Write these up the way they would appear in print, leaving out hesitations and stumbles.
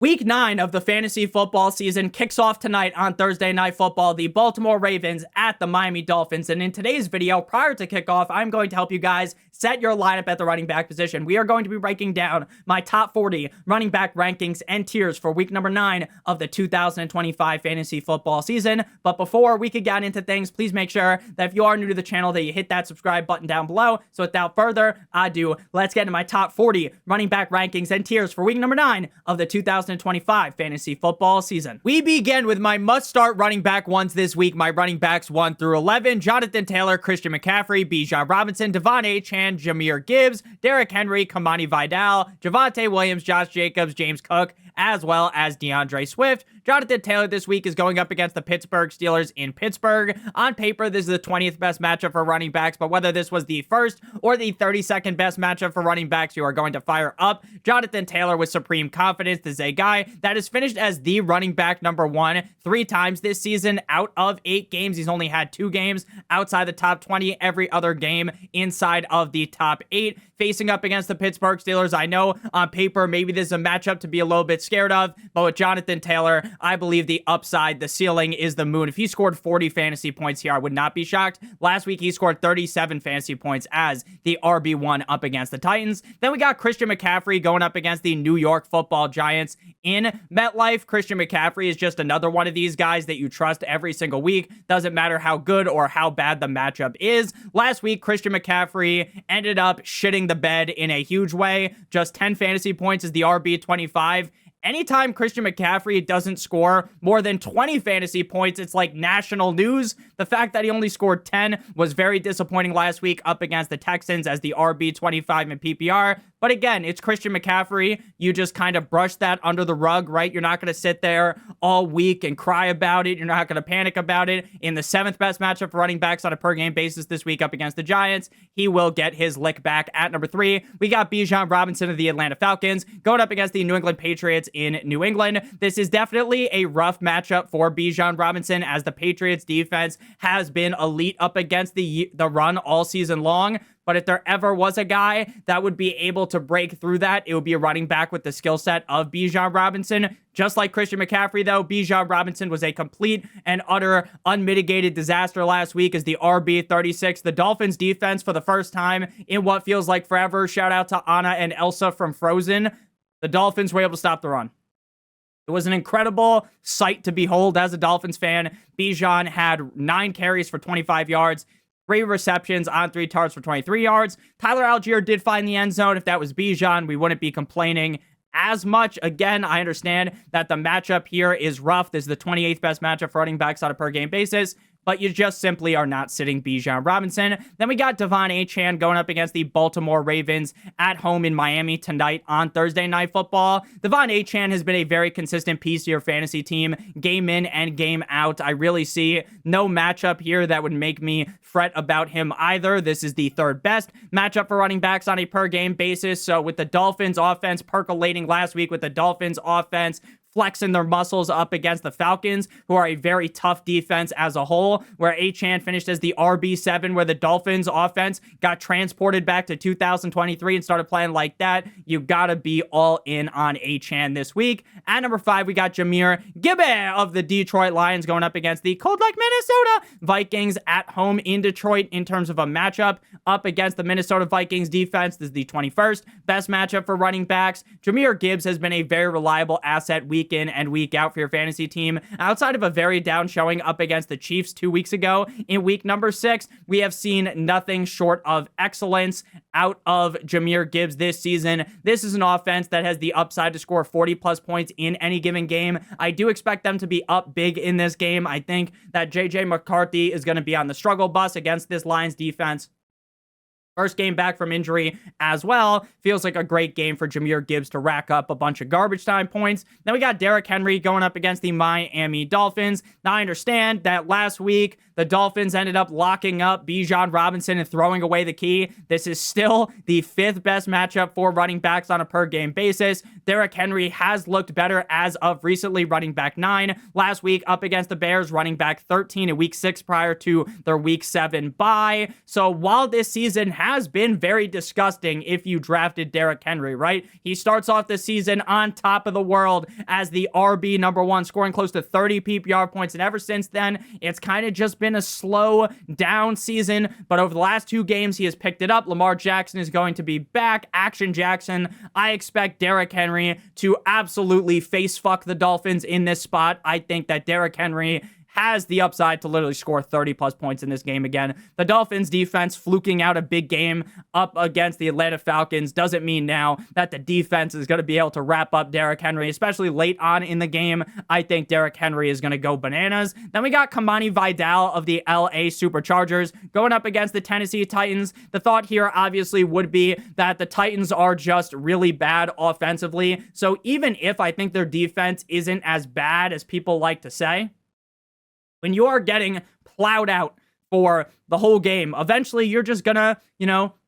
Week 9 of the fantasy football season kicks off tonight on Thursday Night Football. The Baltimore Ravens at the Miami Dolphins. And in today's video, prior to kickoff, I'm going to help you guys set your lineup at the running back position. We are going to be breaking down my top 40 running back rankings and tiers for week number 9 of the 2025 fantasy football season. But before we could get into things, please make sure that if you are new to the channel, that you hit that subscribe button down below. So without further ado, let's get into my top 40 running back rankings and tiers for week number 9 of the 2025 fantasy football season. We begin with my must-start running back ones this week. My running backs 1 through 11, Jonathan Taylor, Christian McCaffrey, Bijan Robinson, Devon Achane, Jahmyr Gibbs, Derrick Henry, Kamani Vidal, Javonte Williams, Josh Jacobs, James Cook, as well as DeAndre Swift. Jonathan Taylor this week is going up against the Pittsburgh Steelers in Pittsburgh. On paper, this is the 20th best matchup for running backs, but whether this was the first or the 32nd best matchup for running backs, you are going to fire up Jonathan Taylor with supreme confidence. This is a guy that has finished as the running back number 1 3 times this season out of 8 games. He's only had 2 games outside the top 20, every other game inside of the top 8. Facing up against the Pittsburgh Steelers, I know on paper maybe this is a matchup to be a little bit scared of, but with Jonathan Taylor, I believe the upside, the ceiling is the moon. If he scored 40 fantasy points here, I would not be shocked. Last week, he scored 37 fantasy points as the RB1 up against the Titans. Then we got Christian McCaffrey going up against the New York Football Giants in MetLife. Christian McCaffrey is just another one of these guys that you trust every single week. Doesn't matter how good or how bad the matchup is. Last week, Christian McCaffrey ended up shitting the bed in a huge way. Just 10 fantasy points as the RB25. Anytime Christian McCaffrey doesn't score more than 20 fantasy points, it's like national news. The fact that he only scored 10 was very disappointing last week up against the Texans as the RB25 in PPR. But again, it's Christian McCaffrey. You just kind of brush that under the rug, right? You're not going to sit there all week and cry about it. You're not going to panic about it. In the 7th best matchup for running backs on a per game basis this week up against the Giants, he will get his lick back at number 3. We got Bijan Robinson of the Atlanta Falcons going up against the New England Patriots in New England. This is definitely a rough matchup for Bijan Robinson as the Patriots defense has been elite up against the run all season long. But if there ever was a guy that would be able to break through that, it would be a running back with the skill set of Bijan Robinson. Just like Christian McCaffrey, though, Bijan Robinson was a complete and utter unmitigated disaster last week as the RB36. The Dolphins defense, for the first time in what feels like forever, shout out to Anna and Elsa from Frozen, the Dolphins were able to stop the run. It was an incredible sight to behold as a Dolphins fan. Bijan had 9 carries for 25 yards. 3 receptions on 3 targets for 23 yards. Tyler Algier did find the end zone. If that was Bijan, we wouldn't be complaining as much. Again, I understand that the matchup here is rough. This is the 28th best matchup for running backs on a per game basis, but you just simply are not sitting Bijan Robinson. Then we got Devon Achane going up against the Baltimore Ravens at home in Miami tonight on Thursday Night Football. Devon Achane has been a very consistent piece to your fantasy team, game in and game out. I really see no matchup here that would make me fret about him either. This is the 3rd best matchup for running backs on a per game basis. So with the Dolphins offense percolating last week, with the Dolphins offense flexing their muscles up against the Falcons, who are a very tough defense as a whole, where Achane finished as the RB7, where the Dolphins offense got transported back to 2023 and started playing like that. You gotta be all in on Achane this week. At number 5, we got Jahmyr Gibbs of the Detroit Lions going up against the cold like Minnesota Vikings at home in Detroit in terms of a matchup up against the Minnesota Vikings defense. This is the 21st best matchup for running backs. Jahmyr Gibbs has been a very reliable asset week in and week out for your fantasy team. Outside of a very down showing up against the Chiefs 2 weeks ago in week number 6, we have seen nothing short of excellence out of Jahmyr Gibbs this season. This is an offense that has the upside to score 40 plus points in any given game. I do expect them to be up big in this game. I think that JJ McCarthy is going to be on the struggle bus against this Lions defense. First game back from injury as well. Feels like a great game for Jahmyr Gibbs to rack up a bunch of garbage time points. Then we got Derrick Henry going up against the Miami Dolphins. Now, I understand that last week, the Dolphins ended up locking up Bijan Robinson and throwing away the key. This is still the 5th best matchup for running backs on a per game basis. Derrick Henry has looked better as of recently, running back 9. Last week up against the Bears, running back 13 in week 6 prior to their week 7 bye. So while this season has been very disgusting if you drafted Derrick Henry, right? He starts off the season on top of the world as the RB number 1, scoring close to 30 PPR points, and ever since then, it's kind of just been a slow down season, but over the last 2 games, he has picked it up. Lamar Jackson is going to be back. Action Jackson. I expect Derrick Henry to absolutely face fuck the Dolphins in this spot. I think that Derrick Henry has the upside to literally score 30 plus points in this game again. The Dolphins defense fluking out a big game up against the Atlanta Falcons doesn't mean now that the defense is going to be able to wrap up Derrick Henry, especially late on in the game. I think Derrick Henry is going to go bananas. Then we got Kamani Vidal of the LA Superchargers going up against the Tennessee Titans. The thought here obviously would be that the Titans are just really bad offensively. So even if I think their defense isn't as bad as people like to say, when you are getting plowed out for the whole game, eventually you're just gonna,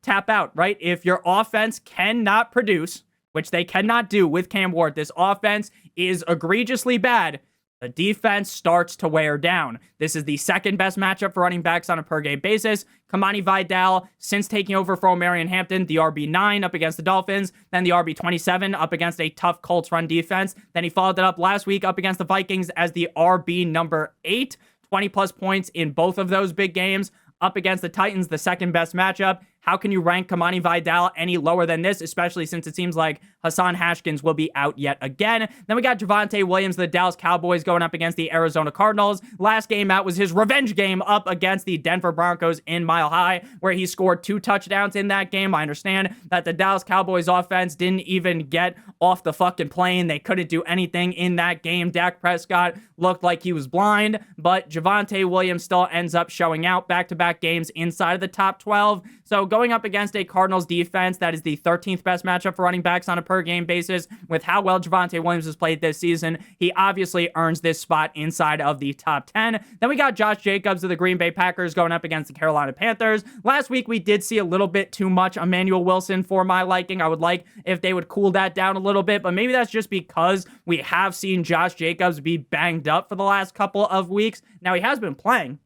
tap out, right? If your offense cannot produce, which they cannot do with Cam Ward, this offense is egregiously bad, the defense starts to wear down. This is the second best matchup for running backs on a per-game basis. Kamani Vidal, since taking over for Omarion Hampton, the RB9 up against the Dolphins, then the RB27 up against a tough Colts run defense. Then he followed it up last week up against the Vikings as the RB number 8, 20-plus points in both of those big games. Up against the Titans, the second best matchup. How can you rank Kamani Vidal any lower than this, especially since it seems like Hassan Haskins will be out yet again? Then we got Javonte Williams, the Dallas Cowboys, going up against the Arizona Cardinals. Last game out was his revenge game up against the Denver Broncos in Mile High, where he scored 2 touchdowns in that game. I understand that the Dallas Cowboys offense didn't even get off the fucking plane. They couldn't do anything in that game. Dak Prescott looked like he was blind, but Javonte Williams still ends up showing out back-to-back games inside of the top 12. So going up against a Cardinals defense that is the 13th best matchup for running backs on a per-game basis, with how well Javonte Williams has played this season, he obviously earns this spot inside of the top 10. Then we got Josh Jacobs of the Green Bay Packers going up against the Carolina Panthers. Last week, we did see a little bit too much Emmanuel Wilson for my liking. I would like if they would cool that down a little bit, but maybe that's just because we have seen Josh Jacobs be banged up for the last couple of weeks. Now, he has been playing,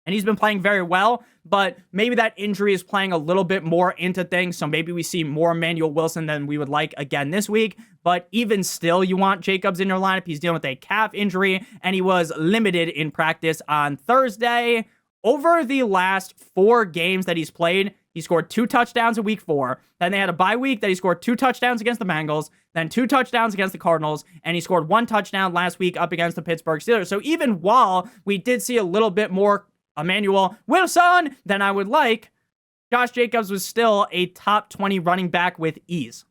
and he's been playing very well, but maybe that injury is playing a little bit more into things, so maybe we see more Emmanuel Wilson than we would like again this week. But even still, you want Jacobs in your lineup. He's dealing with a calf injury, and he was limited in practice on Thursday. Over the last 4 games that he's played, he scored 2 touchdowns in week 4. Then they had a bye week that he scored 2 touchdowns against the Bengals, then 2 touchdowns against the Cardinals, and he scored 1 touchdown last week up against the Pittsburgh Steelers. So even while we did see a little bit more Emmanuel Wilson than I would like, Josh Jacobs was still a top 20 running back with ease.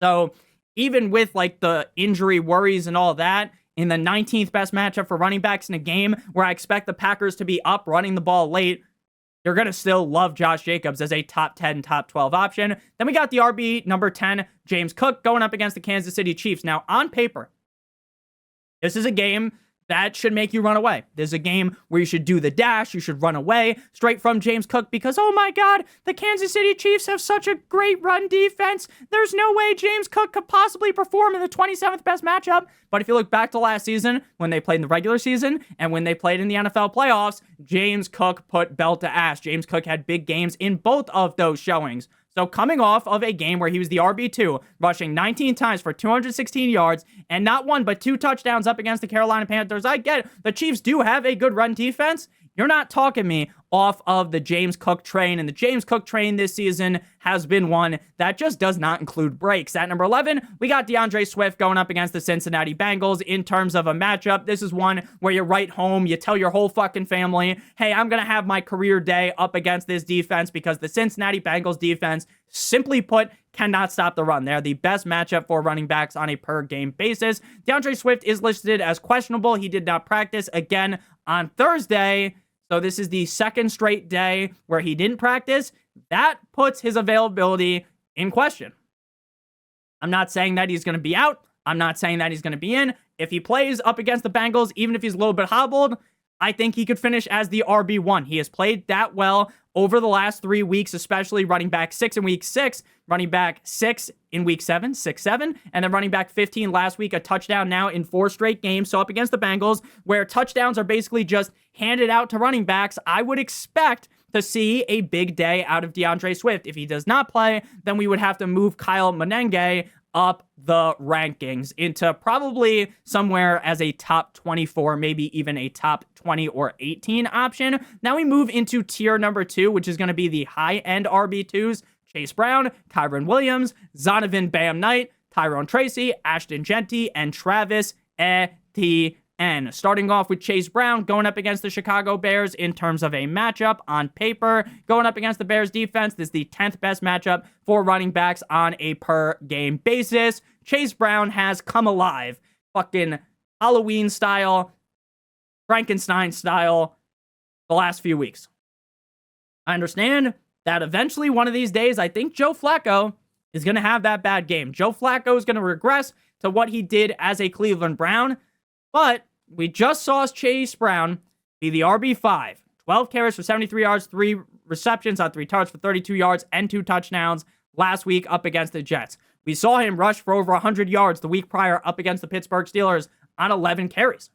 So even with like the injury worries and all that, in the 19th best matchup for running backs in a game where I expect the Packers to be up running the ball late, you're going to still love Josh Jacobs as a top 10, top 12 option. Then we got the RB number 10, James Cook, going up against the Kansas City Chiefs. Now, on paper, this is a game that should make you run away. There's a game where you should do the dash. You should run away straight from James Cook because, oh my God, the Kansas City Chiefs have such a great run defense. There's no way James Cook could possibly perform in the 27th best matchup. But if you look back to last season, when they played in the regular season and when they played in the NFL playoffs, James Cook put belt to ass. James Cook had big games in both of those showings. So coming off of a game where he was the RB2, rushing 19 times for 216 yards, and not 1 but 2 touchdowns up against the Carolina Panthers, I get it. The Chiefs do have a good run defense. You're not talking me off of the James Cook train, and the James Cook train this season has been one that just does not include breaks. At number 11, we got DeAndre Swift going up against the Cincinnati Bengals. In terms of a matchup, this is one where you're right home, you tell your whole fucking family, hey, I'm going to have my career day up against this defense because the Cincinnati Bengals defense, simply put, cannot stop the run. They're the best matchup for running backs on a per-game basis. DeAndre Swift is listed as questionable. He did not practice again on Thursday. So this is the second straight day where he didn't practice. That puts his availability in question. I'm not saying that he's going to be out. I'm not saying that he's going to be in. If he plays up against the Bengals, even if he's a little bit hobbled, I think he could finish as the RB1. He has played that well over the last 3 weeks, especially running back 6 in week 6, running back 6 in week 7, 6-7, and then running back 15 last week, a touchdown now in 4 straight games. So up against the Bengals, where touchdowns are basically just handed out to running backs, I would expect to see a big day out of DeAndre Swift. If he does not play, then we would have to move Kyle Menenge up the rankings into probably somewhere as a top 24, maybe even a top 20 or 18 option. Now we move into tier number 2, which is going to be the high-end RB2s. Chase Brown, Kyren Williams, Zonovan Bam Knight, Tyrone Tracy, Ashton Genty, and Travis Etienne. Starting off with Chase Brown going up against the Chicago Bears in terms of a matchup on paper. Going up against the Bears defense, this is the 10th best matchup for running backs on a per game basis. Chase Brown has come alive. Fucking Halloween style, Frankenstein style, the last few weeks. I understand that eventually one of these days, I think Joe Flacco is going to have that bad game. Joe Flacco is going to regress to what he did as a Cleveland Brown, but we just saw Chase Brown be the RB5. 12 carries for 73 yards, 3 receptions on 3 targets for 32 yards, and 2 touchdowns last week up against the Jets. We saw him rush for over 100 yards the week prior up against the Pittsburgh Steelers on 11 carries.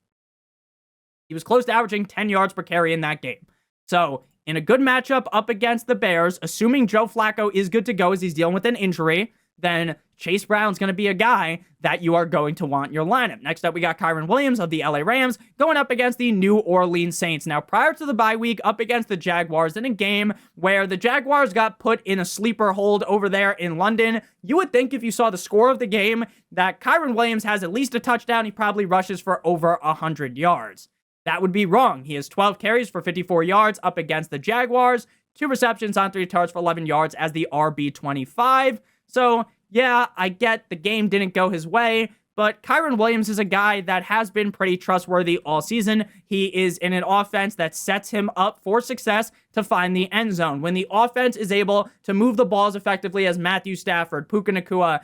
He was close to averaging 10 yards per carry in that game. So, in a good matchup up against the Bears, assuming Joe Flacco is good to go as he's dealing with an injury, then Chase Brown's going to be a guy that you are going to want in your lineup. Next up, we got Kyren Williams of the LA Rams going up against the New Orleans Saints. Now, prior to the bye week, up against the Jaguars in a game where the Jaguars got put in a sleeper hold over there in London, you would think if you saw the score of the game that Kyren Williams has at least a touchdown. He probably rushes for over 100 yards. That would be wrong. He has 12 carries for 54 yards up against the Jaguars, 2 receptions on 3 targets for 11 yards as the RB25. So, yeah, I get the game didn't go his way, but Kyren Williams is a guy that has been pretty trustworthy all season. He is in an offense that sets him up for success to find the end zone. When the offense is able to move the balls effectively as Matthew Stafford, Puka Nacua,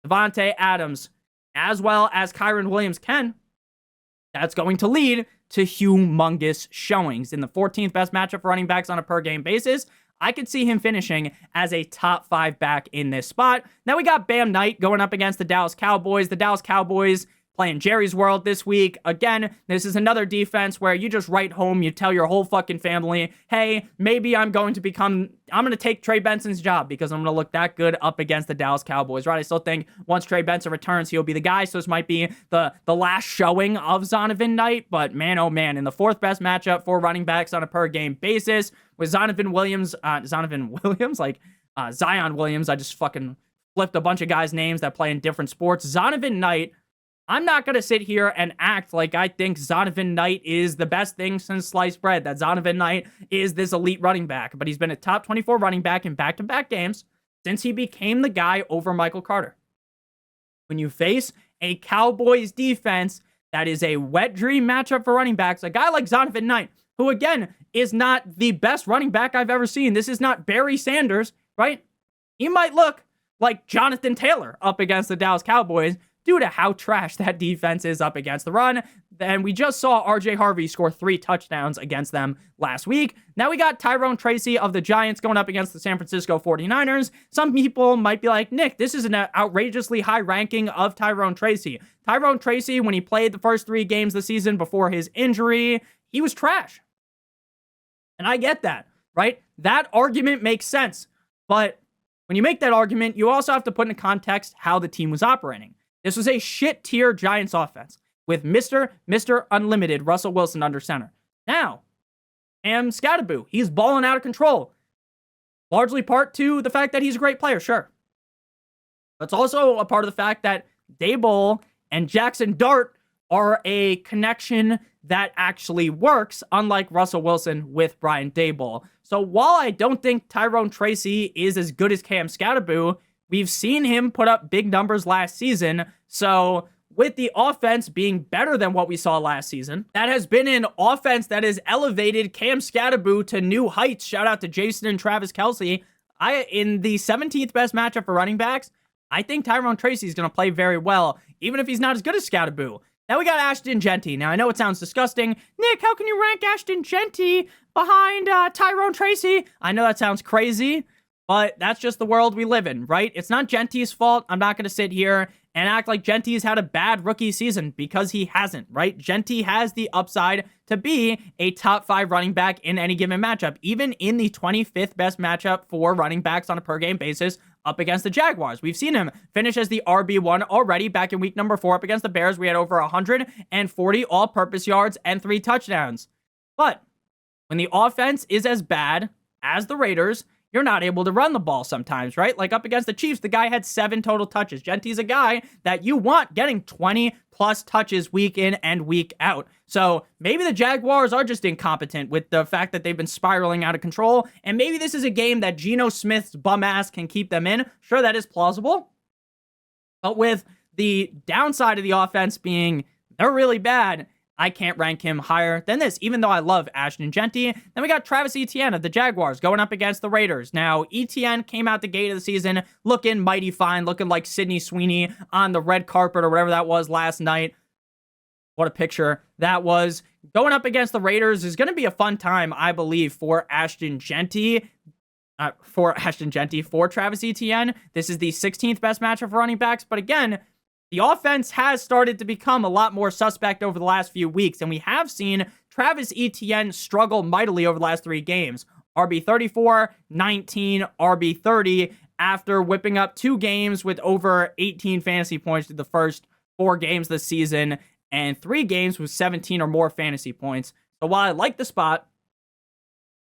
Devontae Adams, as well as Kyren Williams can, that's going to lead to humongous showings. In the 14th best matchup for running backs on a per game basis, I could see him finishing as a top 5 back in this spot. Now we got Bam Knight going up against the Dallas Cowboys. The Dallas Cowboys playing Jerry's World this week. Again, this is another defense where you just write home, you tell your whole fucking family, hey, maybe I'm going to take Trey Benson's job because I'm going to look that good up against the Dallas Cowboys, right? I still think once Trey Benson returns, he'll be the guy, so this might be the last showing of Zonovan Knight, but man, oh man, in the 4th best matchup for running backs on a per game basis with Zion Williams, I just fucking flipped a bunch of guys' names that play in different sports. Zonovan Knight, I'm not going to sit here and act like I think Zonovan Knight is the best thing since sliced bread, that Zonovan Knight is this elite running back, but he's been a top 24 running back in back-to-back games since he became the guy over Michael Carter. When you face a Cowboys defense that is a wet dream matchup for running backs, a guy like Zonovan Knight, who again is not the best running back I've ever seen. This is not Barry Sanders, right? He might look like Jonathan Taylor up against the Dallas Cowboys, due to how trash that defense is up against the run. Then we just saw RJ Harvey score 3 touchdowns against them last week. Now we got Tyrone Tracy of the Giants going up against the San Francisco 49ers. Some people might be like, Nick, this is an outrageously high ranking of Tyrone Tracy. Tyrone Tracy, when he played the first 3 games of the season before his injury, he was trash. And I get that, right? That argument makes sense. But when you make that argument, you also have to put into context how the team was operating. This was a shit tier Giants offense with Mr. Unlimited Russell Wilson under center. Now, Scatterboo, he's balling out of control. Largely part to the fact that he's a great player, sure. But it's also a part of the fact that Daboll and Jackson Dart are a connection that actually works, unlike Russell Wilson with Brian Daboll. So while I don't think Tyrone Tracy is as good as Cam Scatterboo, we've seen him put up big numbers last season, so with the offense being better than what we saw last season, that has been an offense that has elevated Cam Scatterboo to new heights. Shout out to Jason and Travis Kelce. In the 17th best matchup for running backs, I think Tyrone Tracy is going to play very well, even if he's not as good as Scatterboo. Now we got Ashton Genty. Now I know it sounds disgusting. Nick, how can you rank Ashton Genty behind Tyrone Tracy? I know that sounds crazy, but that's just the world we live in, right? It's not Genty's fault. I'm not going to sit here and act like Genty's had a bad rookie season, because he hasn't, right? Genty has the upside to be a top 5 running back in any given matchup, even in the 25th best matchup for running backs on a per game basis up against the Jaguars. We've seen him finish as the RB1 already back in week number 4 up against the Bears. We had over 140 all-purpose yards and 3 touchdowns. But when the offense is as bad as the Raiders, you're not able to run the ball sometimes, right? Like up against the Chiefs, the guy had 7 total touches. Genty's a guy that you want getting 20 plus touches week in and week out. So maybe the Jaguars are just incompetent with the fact that they've been spiraling out of control. And maybe this is a game that Geno Smith's bum ass can keep them in. Sure, that is plausible. But with the downside of the offense being they're really bad, I can't rank him higher than this, even though I love Ashton Genty. Then we got Travis Etienne of the Jaguars going up against the Raiders. Now, Etienne came out the gate of the season looking mighty fine, looking like Sydney Sweeney on the red carpet or whatever that was last night. What a picture that was. Going up against the Raiders is going to be a fun time, I believe, for Ashton Genty. For Travis Etienne. This is the 16th best matchup for running backs, but again, the offense has started to become a lot more suspect over the last few weeks, and we have seen Travis Etienne struggle mightily over the last 3 games. RB34, 19, RB30, after whipping up 2 games with over 18 fantasy points through the first 4 games this season, and 3 games with 17 or more fantasy points. So while I like the spot,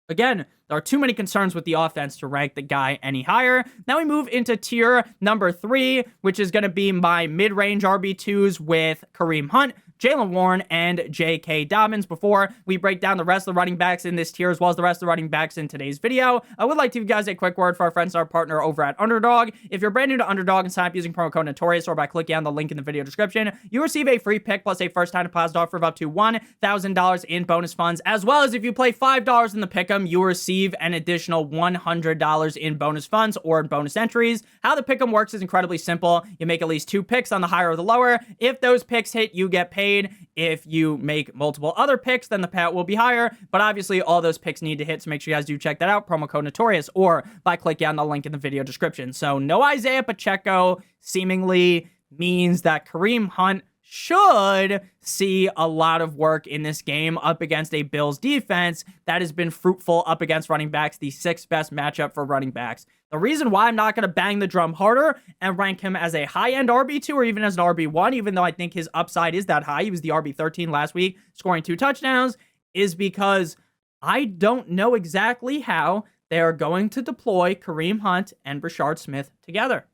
again, there are too many concerns with the offense to rank the guy any higher. Now we move into tier number 3, which is going to be my mid-range RB2s with Kareem Hunt, Jaylen Warren, and J.K. Dobbins. Before we break down the rest of the running backs in this tier, as well as the rest of the running backs in today's video, I would like to give you guys a quick word for our friends, our partner over at Underdog. If you're brand new to Underdog and sign up using promo code Notorious or by clicking on the link in the video description, you receive a free pick plus a first-time deposit offer of up to $1,000 in bonus funds, as well as if you play $5 in the pick'em, you will receive an additional $100 in bonus funds or in bonus entries. How the pick'em works is incredibly simple. You make at least 2 picks on the higher or the lower. If those picks hit, you get paid. If you make multiple other picks, then the payout will be higher. But obviously, all those picks need to hit, so make sure you guys do check that out. Promo code Notorious or by clicking on the link in the video description. So no Isaiah Pacheco seemingly means that Kareem Hunt should see a lot of work in this game up against a Bills defense that has been fruitful up against running backs, the 6th best matchup for running backs. The reason why I'm not going to bang the drum harder and rank him as a high-end RB2 or even as an RB1, even though I think his upside is that high, he was the RB13 last week, scoring 2 touchdowns, is because I don't know exactly how they are going to deploy Kareem Hunt and Brashard Smith together.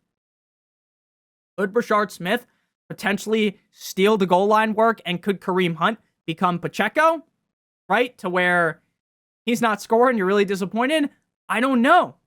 Could Brashard Smith potentially steal the goal line work, and could Kareem Hunt become Pacheco, right? To where he's not scoring, you're really disappointed? I don't know.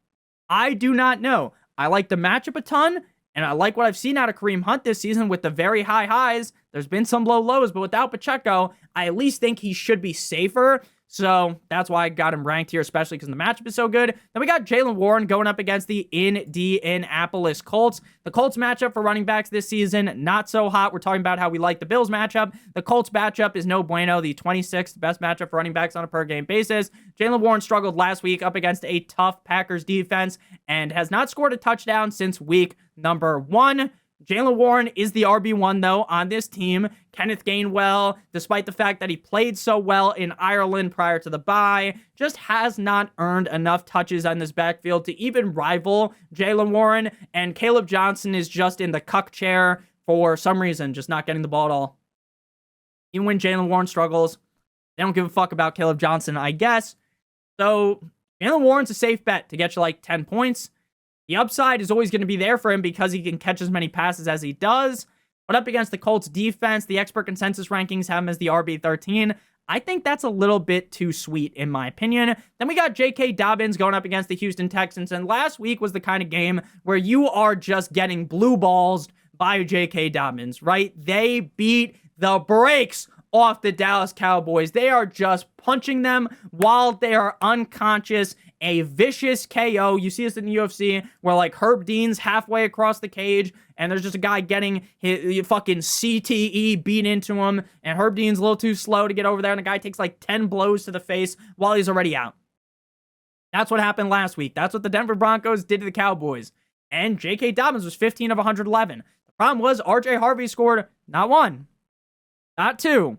I do not know. I like the matchup a ton, and I like what I've seen out of Kareem Hunt this season with the very high highs. There's been some low lows, but without Pacheco, I at least think he should be safer. So that's why I got him ranked here, especially because the matchup is so good. Then we got Jaylen Warren going up against the Indianapolis Colts. The Colts matchup for running backs this season, not so hot. We're talking about how we like the Bills matchup. The Colts matchup is no bueno, the 26th best matchup for running backs on a per game basis. Jaylen Warren struggled last week up against a tough Packers defense and has not scored a touchdown since week number 1. Jaylen Warren is the RB1, though, on this team. Kenneth Gainwell, despite the fact that he played so well in Ireland prior to the bye, just has not earned enough touches on this backfield to even rival Jaylen Warren, and Caleb Johnson is just in the cuck chair for some reason, just not getting the ball at all. Even when Jaylen Warren struggles, they don't give a fuck about Caleb Johnson, I guess. So, Jaylen Warren's a safe bet to get you like 10 points. The upside is always going to be there for him because he can catch as many passes as he does. But up against the Colts defense, the expert consensus rankings have him as the RB13. I think that's a little bit too sweet, in my opinion. Then we got J.K. Dobbins going up against the Houston Texans. And last week was the kind of game where you are just getting blue balls by J.K. Dobbins, right? They beat the brakes off the Dallas Cowboys. They are just punching them while they are unconscious. A vicious KO. You see this in the UFC where like Herb Dean's halfway across the cage and there's just a guy getting his fucking CTE beat into him, and Herb Dean's a little too slow to get over there, and the guy takes like 10 blows to the face while he's already out. That's what happened last week. That's what the Denver Broncos did to the Cowboys. And J.K. Dobbins was 15 of 111. The Problem was, RJ Harvey scored not 1, not 2,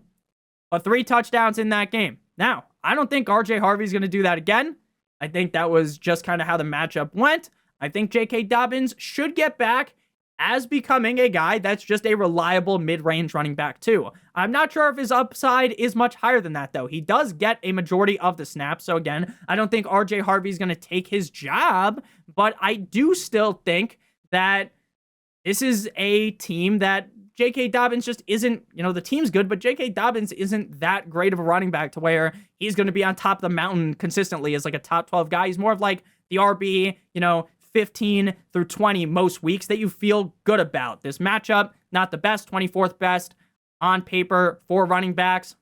but 3 touchdowns in that game. Now, I don't think RJ Harvey's going to do that again. I think that was just kind of how the matchup went. I think J.K. Dobbins should get back as becoming a guy that's just a reliable mid-range running back too. I'm not sure if his upside is much higher than that though. He does get a majority of the snaps. So again, I don't think RJ Harvey's going to take his job, but I do still think that this is a team that J.K. Dobbins just isn't, the team's good, but J.K. Dobbins isn't that great of a running back to where he's going to be on top of the mountain consistently as like a top 12 guy. He's more of like the RB, 15 through 20 most weeks that you feel good about. This matchup, not the best, 24th best on paper for running backs.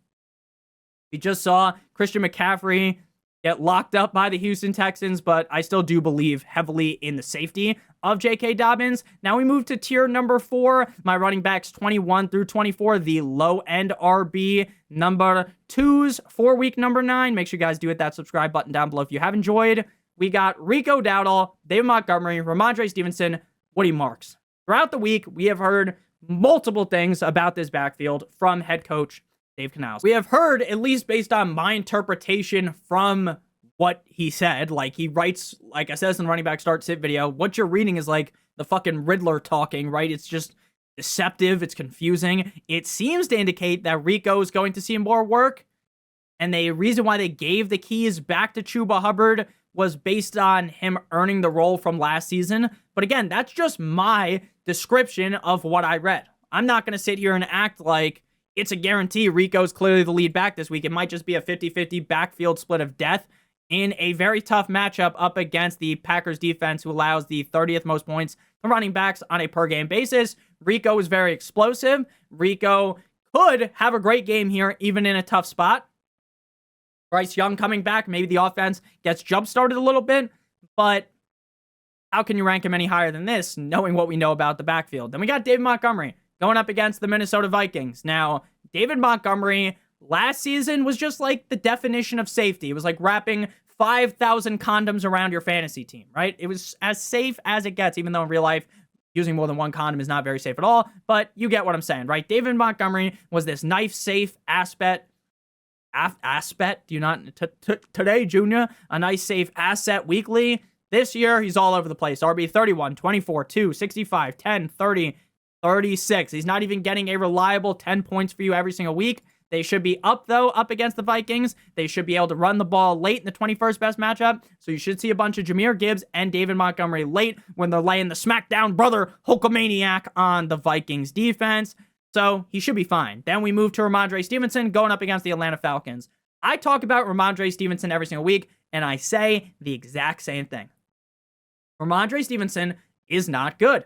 We just saw Christian McCaffrey get locked up by the Houston Texans, but I still do believe heavily in the safety of J.K. Dobbins. Now we move to tier number 4. My running backs 21 through 24, the low-end RB number 2s for week number 9. Make sure you guys do hit that subscribe button down below if you have enjoyed. We got Rico Dowdle, David Montgomery, Ramondre Stevenson, Woody Marks. Throughout the week, we have heard multiple things about this backfield from head coach Dave Canales. We have heard, at least based on my interpretation from what he said, like he writes, like I said in the running back start sit video, what you're reading is like the fucking Riddler talking, right? It's just deceptive. It's confusing. It seems to indicate that Rico is going to see more work. And the reason why they gave the keys back to Chuba Hubbard was based on him earning the role from last season. But again, that's just my description of what I read. I'm not going to sit here and act like it's a guarantee Rico's clearly the lead back this week. It might just be a 50-50 backfield split of death in a very tough matchup up against the Packers defense, who allows the 30th most points to running backs on a per-game basis. Rico is very explosive. Rico could have a great game here, even in a tough spot. Bryce Young coming back, maybe the offense gets jump-started a little bit, but how can you rank him any higher than this, knowing what we know about the backfield? Then we got David Montgomery going up against the Minnesota Vikings. Now, David Montgomery last season was just like the definition of safety. It was like wrapping 5,000 condoms around your fantasy team, right? It was as safe as it gets, even though in real life, using more than one condom is not very safe at all, but you get what I'm saying, right? David Montgomery was this knife-safe today, Junior, a nice safe asset weekly. This year, he's all over the place. RB 31, 24, 2, 65, 10, 30, 36. He's not even getting a reliable 10 points for you every single week. They should be up, though, up against the Vikings. They should be able to run the ball late in the 21st best matchup. So you should see a bunch of Jahmyr Gibbs and David Montgomery late when they're laying the smackdown brother Hulkamaniac on the Vikings defense. So he should be fine. Then we move to Ramondre Stevenson going up against the Atlanta Falcons. I talk about Ramondre Stevenson every single week, and I say the exact same thing. Ramondre Stevenson is not good.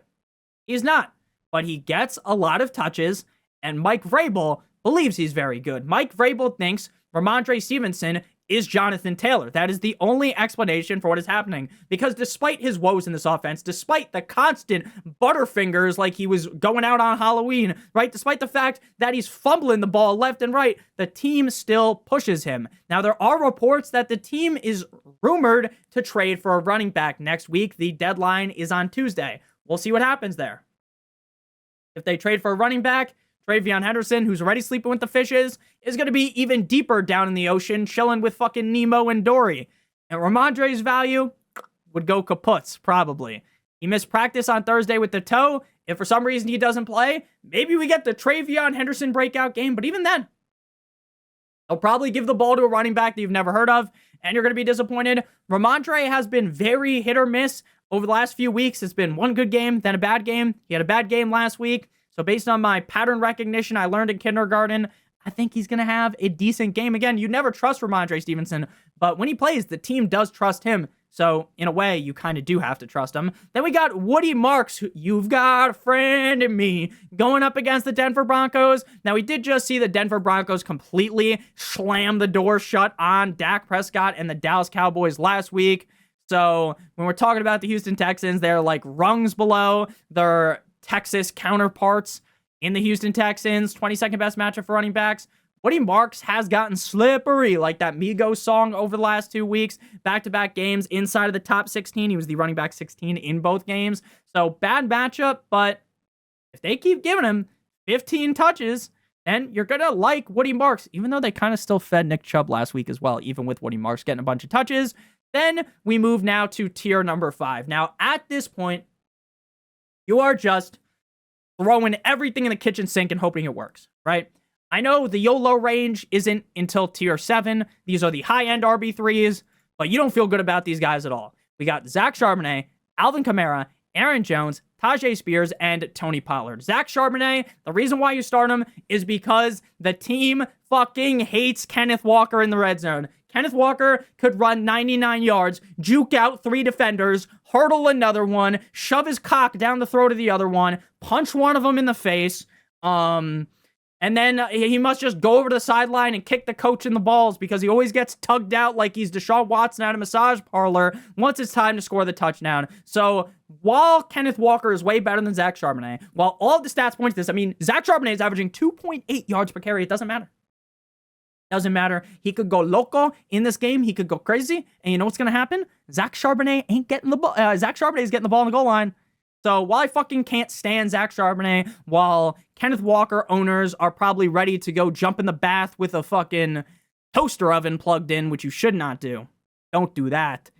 He's not. But he gets a lot of touches, and Mike Vrabel believes he's very good. Mike Vrabel thinks Ramondre Stevenson is Jonathan Taylor. That is the only explanation for what is happening. Because despite his woes in this offense, despite the constant butterfingers like he was going out on Halloween, right? Despite the fact that he's fumbling the ball left and right, the team still pushes him. Now, there are reports that the team is rumored to trade for a running back next week. The deadline is on Tuesday. We'll see what happens there. If they trade for a running back, Travion Henderson, who's already sleeping with the fishes, is going to be even deeper down in the ocean, chilling with fucking Nemo and Dory. And Ramondre's value would go kaputs, probably. He missed practice on Thursday with the toe. If for some reason he doesn't play, maybe we get the Travion Henderson breakout game. But even then, he'll probably give the ball to a running back that you've never heard of, and you're going to be disappointed. Ramondre has been very hit or miss over the last few weeks. It's been one good game, then a bad game. He had a bad game last week. So based on my pattern recognition I learned in kindergarten, I think he's going to have a decent game. Again, you never trust Ramondre Stevenson, but when he plays, the team does trust him. So in a way, you kind of do have to trust him. Then we got Woody Marks, you've got a friend in me, going up against the Denver Broncos. Now, we did just see the Denver Broncos completely slam the door shut on Dak Prescott and the Dallas Cowboys last week. So when we're talking about the Houston Texans, they're like rungs below their Texas counterparts in the Houston Texans. 22nd best matchup for running backs. Woody Marks has gotten slippery, like that Migos song over the last 2 weeks. Back-to-back games inside of the top 16. He was the running back 16 in both games. So bad matchup, but If they keep giving him 15 touches, then you're going to like Woody Marks, even though they kind of still fed Nick Chubb last week as well, even with Woody Marks getting a bunch of touches. Then we move now to tier number 5. Now, at this point, you are just throwing everything in the kitchen sink and hoping it works, right? I know the YOLO range isn't until tier 7. These are the high-end RB3s, but you don't feel good about these guys at all. We got Zach Charbonnet, Alvin Kamara, Aaron Jones, Tajay Spears, and Tony Pollard. Zach Charbonnet, the reason why you start him is because the team fucking hates Kenneth Walker in the red zone. Kenneth Walker could run 99 yards, juke out 3 defenders, hurdle another one, shove his cock down the throat of the other one, punch one of them in the face, and then he must just go over to the sideline and kick the coach in the balls because he always gets tugged out like he's Deshaun Watson at a massage parlor once it's time to score the touchdown. So while Kenneth Walker is way better than Zach Charbonnet, while all of the stats point to this, I mean, Zach Charbonnet is averaging 2.8 yards per carry. It doesn't matter. Doesn't matter. He could go loco in this game. He could go crazy. And you know what's going to happen? Zach Charbonnet ain't getting the ball. Zach Charbonnet is getting the ball on the goal line. So while I fucking can't stand Zach Charbonnet, while Kenneth Walker owners are probably ready to go jump in the bath with a fucking toaster oven plugged in, which you should not do. Don't do that.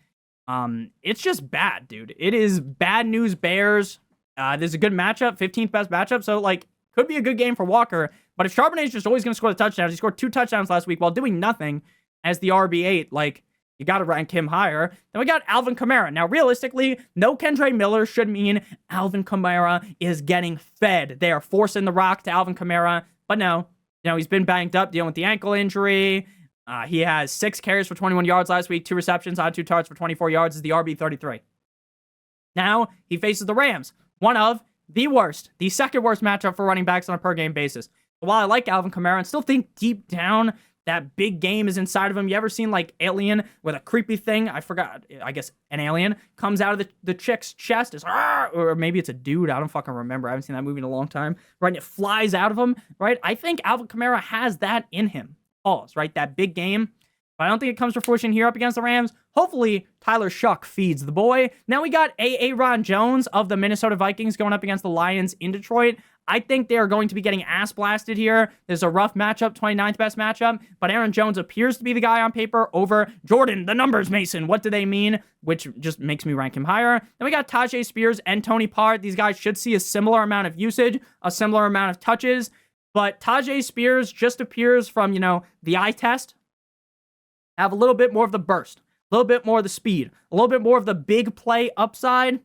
It's just bad, dude. It is bad news bears. There's a good matchup, 15th best matchup. So, like, could be a good game for Walker. But if Charbonnet is just always going to score the touchdowns, he scored 2 touchdowns last week while doing nothing as the RB8. Like, you got to rank him higher. Then we got Alvin Kamara. Now, realistically, no Kendre Miller should mean Alvin Kamara is getting fed. They are forcing the rock to Alvin Kamara. But no, he's been banged up, dealing with the ankle injury. He has 6 carries for 21 yards last week, 2 receptions on 2 targets for 24 yards is the RB33. Now, he faces the Rams. One of the second worst matchup for running backs on a per-game basis. While I like Alvin Kamara and still think deep down that big game is inside of him. You ever seen like Alien with a creepy thing? I forgot. I guess an alien comes out of the chick's chest. It's, or maybe it's a dude. I don't fucking remember. I haven't seen that movie in a long time. Right? And it flies out of him. Right? I think Alvin Kamara has that in him. Pause. Right? That big game. But I don't think it comes to fruition here up against the Rams. Hopefully, Tyler Shuck feeds the boy. Now we got Aaron Jones of the Minnesota Vikings going up against the Lions in Detroit. I think they are going to be getting ass blasted here. There's a rough matchup, 29th best matchup, but Aaron Jones appears to be the guy on paper over Jordan, the numbers Mason. What do they mean? Which just makes me rank him higher. Then we got Tajay Spears and Tony Pollard. These guys should see a similar amount of usage, a similar amount of touches, but Tajay Spears just appears from, the eye test, have a little bit more of the burst, a little bit more of the speed, a little bit more of the big play upside,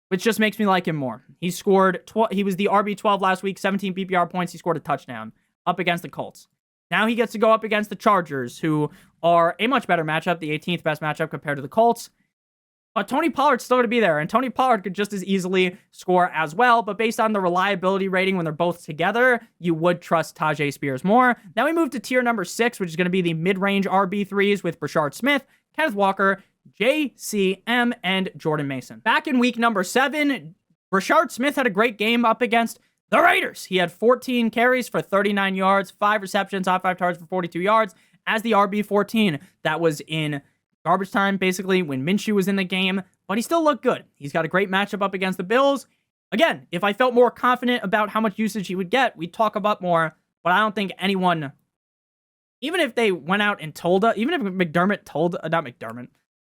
which just makes me like him more. He scored, he was the RB12 last week, 17 PPR points. He scored a touchdown up against the Colts. Now he gets to go up against the Chargers, who are a much better matchup, the 18th best matchup compared to the Colts. But Tony Pollard's still going to be there, and Tony Pollard could just as easily score as well. But based on the reliability rating when they're both together, you would trust Tajay Spears more. Now we move to tier number 6, which is going to be the mid-range RB3s with Brashard Smith, Kenneth Walker, JCM, and Jordan Mason. Back in week number 7, Brashard Smith had a great game up against the Raiders. He had 14 carries for 39 yards, 5 receptions on 5 targets for 42 yards as the RB14. That was in garbage time, basically, when Minshew was in the game, but he still looked good. He's got a great matchup up against the Bills. Again, if I felt more confident about how much usage he would get, we'd talk about more, but I don't think anyone, even if they went out and told us, even if McDermott told, not McDermott,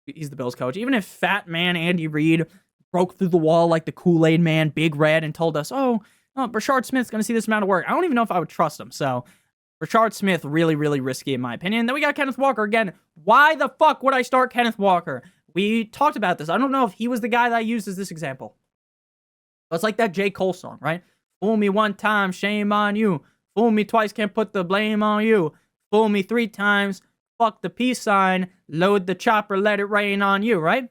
he's the Bills coach, even if fat man Andy Reid broke through the wall like the Kool-Aid man, Big Red, and told us, Brashard Smith's going to see this amount of work, I don't even know if I would trust him, so Brashard Smith, really, really risky in my opinion. Then we got Kenneth Walker again. Why the fuck would I start Kenneth Walker? We talked about this. I don't know if he was the guy that I used as this example. But it's like that J. Cole song, right? Fool me one time, shame on you. Fool me twice, can't put the blame on you. Fool me 3 times, fuck the peace sign. Load the chopper, let it rain on you, right?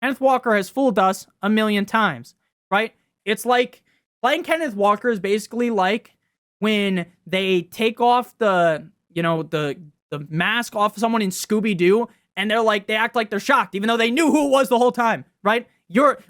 Kenneth Walker has fooled us a million times, right? It's like, playing Kenneth Walker is basically like when they take off the mask off someone in Scooby-Doo and they act like they're shocked, even though they knew who it was the whole time, right?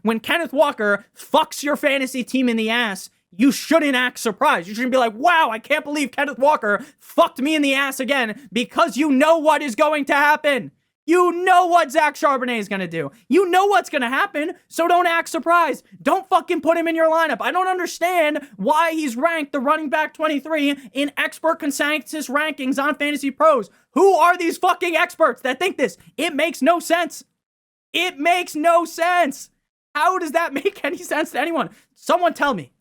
When Kenneth Walker fucks your fantasy team in the ass, you shouldn't act surprised. You shouldn't be like, wow, I can't believe Kenneth Walker fucked me in the ass again, because you know what is going to happen. You know what Zach Charbonnet is going to do. You know what's going to happen, so don't act surprised. Don't fucking put him in your lineup. I don't understand why he's ranked the running back 23 in expert consensus rankings on Fantasy Pros. Who are these fucking experts that think this? It makes no sense. It makes no sense. How does that make any sense to anyone? Someone tell me.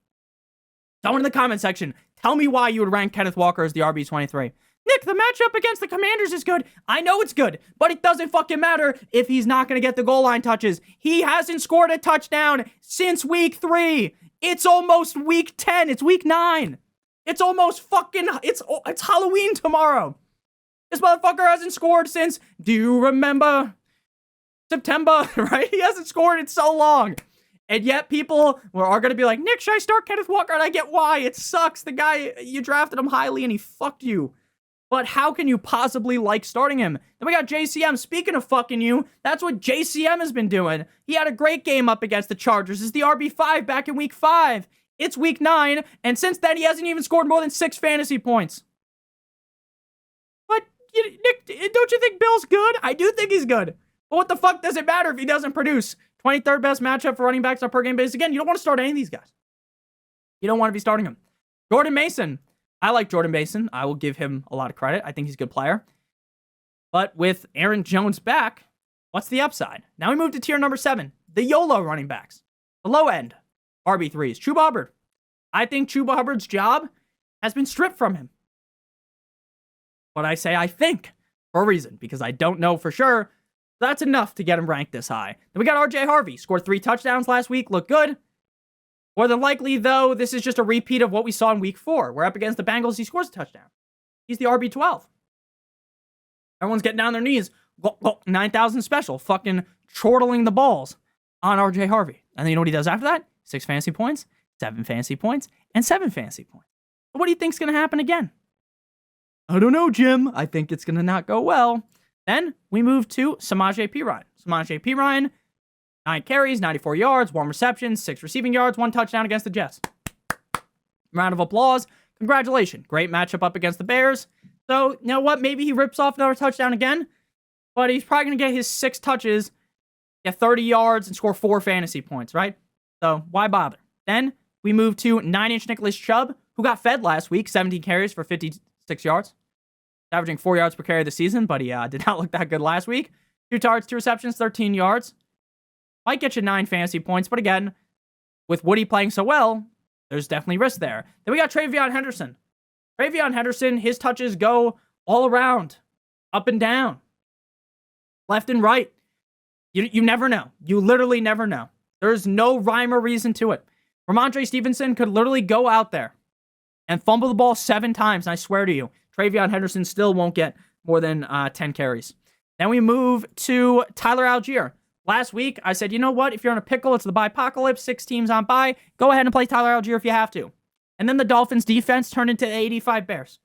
Someone in the comment section, tell me why you would rank Kenneth Walker as the RB23. Nick, the matchup against the Commanders is good. I know it's good, but it doesn't fucking matter if he's not going to get the goal line touches. He hasn't scored a touchdown since week 3. It's almost week 10. It's week 9. It's almost fucking, it's Halloween tomorrow. This motherfucker hasn't scored since, do you remember September, right? He hasn't scored in so long. And yet people are going to be like, Nick, should I start Kenneth Walker? And I get why. It sucks. The guy, you drafted him highly and he fucked you. But how can you possibly like starting him? Then we got JCM. Speaking of fucking you, that's what JCM has been doing. He had a great game up against the Chargers. It's the RB5 back in week 5. It's week 9. And since then, he hasn't even scored more than 6 fantasy points. But, Nick, don't you think Bill's good? I do think he's good. But what the fuck does it matter if he doesn't produce? 23rd best matchup for running backs on per game basis. Again, you don't want to start any of these guys. You don't want to be starting him. Jordan Mason. I like Jordan Mason. I will give him a lot of credit. I think he's a good player. But with Aaron Jones back, what's the upside? Now we move to tier number 7. The YOLO running backs. The low end RB3s. Chuba Hubbard. I think Chuba Hubbard's job has been stripped from him. But I say I think for a reason, because I don't know for sure. That's enough to get him ranked this high. Then we got RJ Harvey. Scored 3 touchdowns last week. Looked good. More than likely, though, this is just a repeat of what we saw in week 4. We're up against the Bengals. He scores a touchdown. He's the RB12. Everyone's getting down their knees. 9,000 special. Fucking chortling the balls on RJ Harvey. And then you know what he does after that? 6 fantasy points, 7 fantasy points, and 7 fantasy points. What do you think's going to happen again? I don't know, Jim. I think it's going to not go well. Then we move to Samaje Perine. Samaje Perine, 9 carries, 94 yards, 1 reception, 6 receiving yards, 1 touchdown against the Jets. Round of applause. Congratulations. Great matchup up against the Bears. So, you know what? Maybe he rips off another touchdown again, but he's probably going to get his 6 touches, get 30 yards, and score 4 fantasy points, right? So, why bother? Then we move to 9-inch Nicholas Chubb, who got fed last week, 17 carries for 56 yards. Averaging 4 yards per carry this season, but he did not look that good last week. 2 targets, 2 receptions, 13 yards. Might get you 9 fantasy points, but again, with Woody playing so well, there's definitely risk there. Then we got Travion Henderson. Travion Henderson, his touches go all around, up and down, left and right. You never know. You literally never know. There's no rhyme or reason to it. Ramondre Stevenson could literally go out there and fumble the ball 7 times, and I swear to you, Travion Henderson still won't get more than 10 carries. Then we move to Tyler Algier. Last week, I said, you know what? If you're in a pickle, it's the bye-apocalypse, 6 teams on bye. Go ahead and play Tyler Algier if you have to. And then the Dolphins' defense turned into the 85 Bears.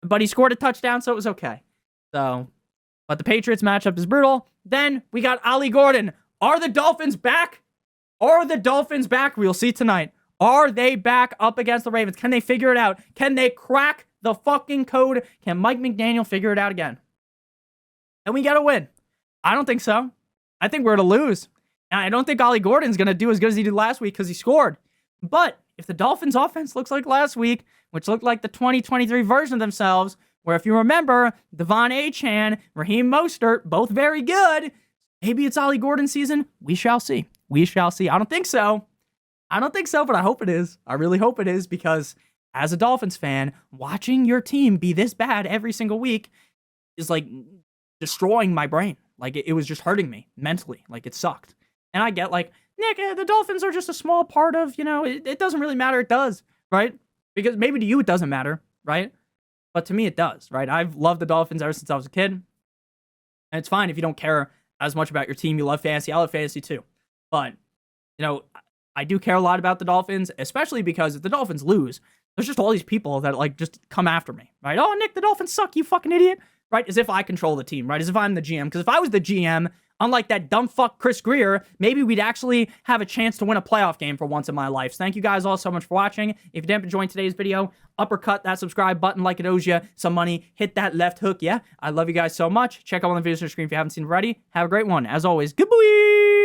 But he scored a touchdown, so it was okay. But the Patriots matchup is brutal. Then we got Ollie Gordon. Are the Dolphins back? Are the Dolphins back? We'll see tonight. Are they back up against the Ravens? Can they figure it out? Can they crack the fucking code? Can Mike McDaniel figure it out again? And we got to win. I don't think so. I think we're to lose. And I don't think Ollie Gordon's going to do as good as he did last week because he scored. But if the Dolphins offense looks like last week, which looked like the 2023 version of themselves, where if you remember, Devon Achane, Raheem Mostert, both very good, maybe it's Ollie Gordon season. We shall see. We shall see. I don't think so. I don't think so, but I hope it is. I really hope it is, because as a Dolphins fan, watching your team be this bad every single week is like destroying my brain. Like, it was just hurting me mentally. Like, it sucked. And I get like, Nick, the Dolphins are just a small part of, it doesn't really matter. It does, right? Because maybe to you it doesn't matter, right? But to me it does, right? I've loved the Dolphins ever since I was a kid. And it's fine if you don't care as much about your team. You love fantasy. I love fantasy too. But, I do care a lot about the Dolphins, especially because if the Dolphins lose, there's just all these people that like just come after me, right? Oh, Nick, the Dolphins suck, you fucking idiot. Right? As if I control the team, right? As if I'm the GM. Because if I was the GM, unlike that dumb fuck Chris Greer, maybe we'd actually have a chance to win a playoff game for once in my life. So thank you guys all so much for watching. If you didn't enjoy today's video, uppercut that subscribe button like it owes you some money. Hit that left hook. Yeah, I love you guys so much. Check out one of the videos on the screen if you haven't seen it already. Have a great one. As always, goodbye.